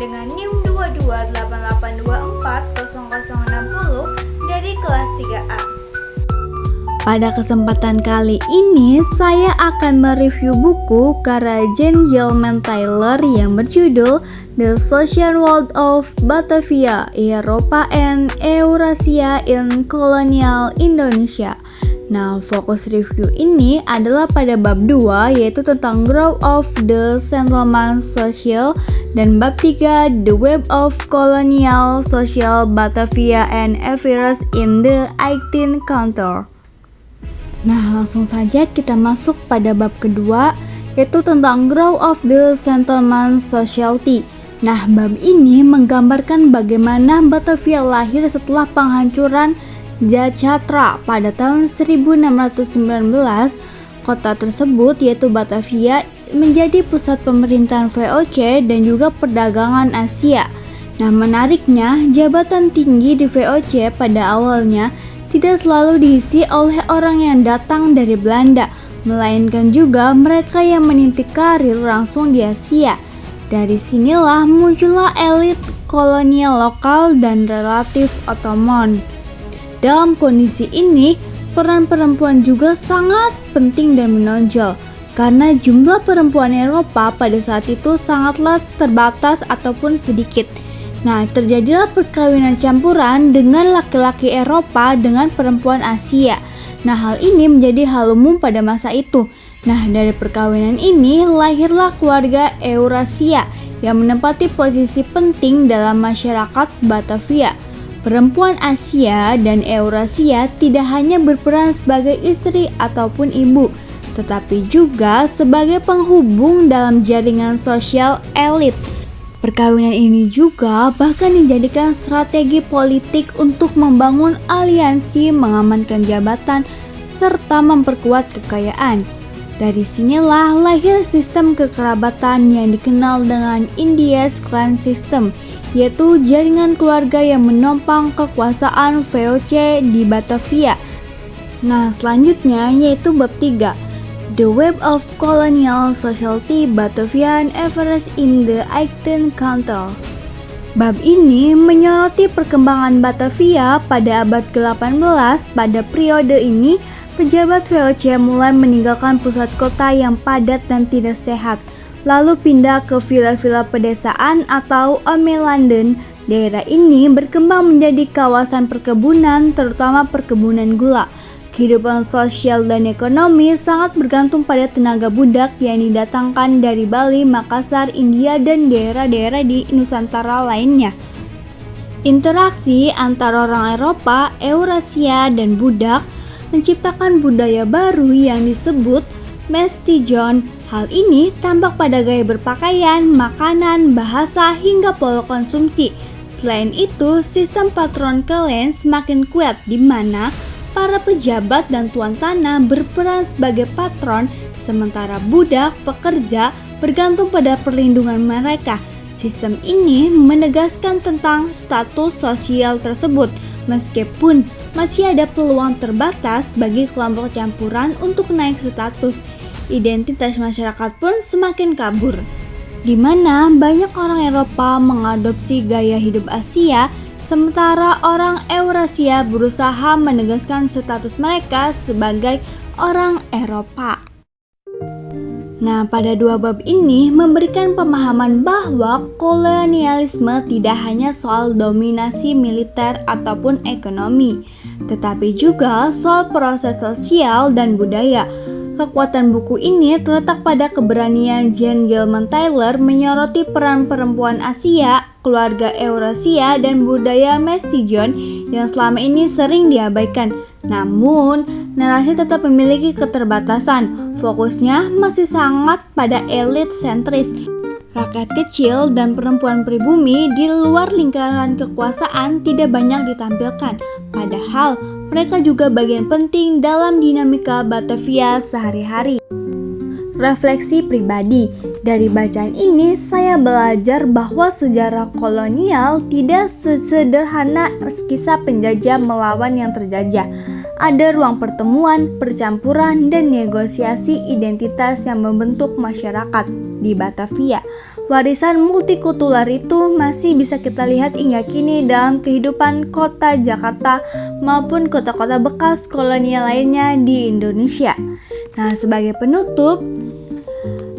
dengan NIM 2288240060 dari kelas 3A. Pada kesempatan kali ini, saya akan mereview buku karya Jan Gelman Tyler yang berjudul The Social World of Batavia, Eropa and Eurasia in Colonial Indonesia. Nah, fokus review ini adalah pada bab 2, yaitu tentang Growth of the Settlement Social, dan bab 3, The Web of Colonial Social Batavia and Affairs in the 18th Century. Nah, langsung saja kita masuk pada bab kedua, yaitu tentang Growth of the Settlement Society. Nah, bab ini menggambarkan bagaimana Batavia lahir setelah penghancuran Jacatra pada tahun 1619. Kota tersebut, yaitu Batavia, menjadi pusat pemerintahan VOC dan juga perdagangan Asia. Nah, menariknya, jabatan tinggi di VOC pada awalnya tidak selalu diisi oleh orang yang datang dari Belanda, melainkan juga mereka yang menintik karir langsung di Asia. Dari sinilah muncullah elit kolonial lokal dan relatif Ottoman. Dalam kondisi ini, peran perempuan juga sangat penting dan menonjol, karena jumlah perempuan Eropa pada saat itu sangatlah terbatas ataupun sedikit. Nah, terjadilah perkawinan campuran dengan laki-laki Eropa dengan perempuan Asia. Nah, hal ini menjadi hal umum pada masa itu. Nah, dari perkawinan ini lahirlah keluarga Eurasia yang menempati posisi penting dalam masyarakat Batavia. Perempuan Asia dan Eurasia tidak hanya berperan sebagai istri ataupun ibu, tetapi juga sebagai penghubung dalam jaringan sosial elit. Perkawinan ini juga bahkan dijadikan strategi politik untuk membangun aliansi, mengamankan jabatan, serta memperkuat kekayaan. Dari sinilah lahir sistem kekerabatan yang dikenal dengan India's Clan System, yaitu jaringan keluarga yang menopang kekuasaan VOC di Batavia. Nah, selanjutnya yaitu bab 3, The Web of Colonial Society Batavia and Affairs in the 18th Century. Bab ini menyoroti perkembangan Batavia pada abad ke-18. Pada periode ini, pejabat VOC mulai meninggalkan pusat kota yang padat dan tidak sehat, lalu pindah ke villa-villa pedesaan atau Omelanden. Daerah ini berkembang menjadi kawasan perkebunan, terutama perkebunan gula. Kehidupan sosial dan ekonomi sangat bergantung pada tenaga budak yang didatangkan dari Bali, Makassar, India, dan daerah-daerah di Nusantara lainnya. Interaksi antara orang Eropa, Eurasia, dan budak menciptakan budaya baru yang disebut Mestijon. Hal ini tampak pada gaya berpakaian, makanan, bahasa, hingga pola konsumsi. Selain itu, sistem patron klan semakin kuat di mana para pejabat dan tuan tanah berperan sebagai patron, sementara budak pekerja bergantung pada perlindungan mereka. Sistem ini menegaskan tentang status sosial tersebut, meskipun masih ada peluang terbatas bagi kelompok campuran untuk naik status. Identitas masyarakat pun semakin kabur, di mana banyak orang Eropa mengadopsi gaya hidup Asia, sementara orang Eurasia berusaha menegaskan status mereka sebagai orang Eropa. Nah, pada dua bab ini memberikan pemahaman bahwa kolonialisme tidak hanya soal dominasi militer ataupun ekonomi, tetapi juga soal proses sosial dan budaya. Kekuatan buku ini terletak pada keberanian Jan Gelman Tyler menyoroti peran perempuan Asia, keluarga Eurasia, dan budaya Mestijon yang selama ini sering diabaikan. Namun, narasi tetap memiliki keterbatasan. Fokusnya masih sangat pada elit sentris. Rakyat kecil dan perempuan pribumi di luar lingkaran kekuasaan tidak banyak ditampilkan. Padahal, mereka juga bagian penting dalam dinamika Batavia sehari-hari. Refleksi pribadi. Dari bacaan ini, saya belajar bahwa sejarah kolonial tidak sesederhana kisah penjajah melawan yang terjajah. Ada ruang pertemuan, percampuran, dan negosiasi identitas yang membentuk masyarakat di Batavia. warisan multikultural itu masih bisa kita lihat hingga kini dalam kehidupan kota Jakarta maupun kota-kota bekas kolonial lainnya di Indonesia. Nah, sebagai penutup,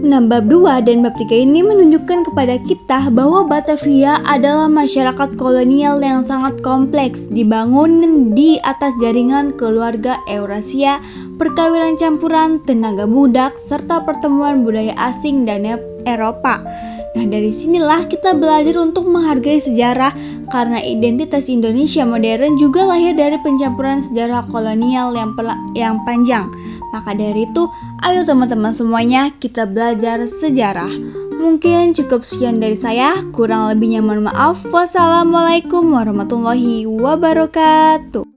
bab 2 dan bab 3 ini menunjukkan kepada kita bahwa Batavia adalah masyarakat kolonial yang sangat kompleks, dibangun di atas jaringan keluarga Eurasia, perkawinan campuran, tenaga budak, serta pertemuan budaya asing dan Eropa. Nah, dari sinilah kita belajar untuk menghargai sejarah karena identitas Indonesia modern juga lahir dari pencampuran sejarah kolonial yang panjang. Maka dari itu, ayo teman-teman semuanya kita belajar sejarah. Mungkin cukup sekian dari saya, kurang lebihnya mohon maaf. Wassalamualaikum warahmatullahi wabarakatuh.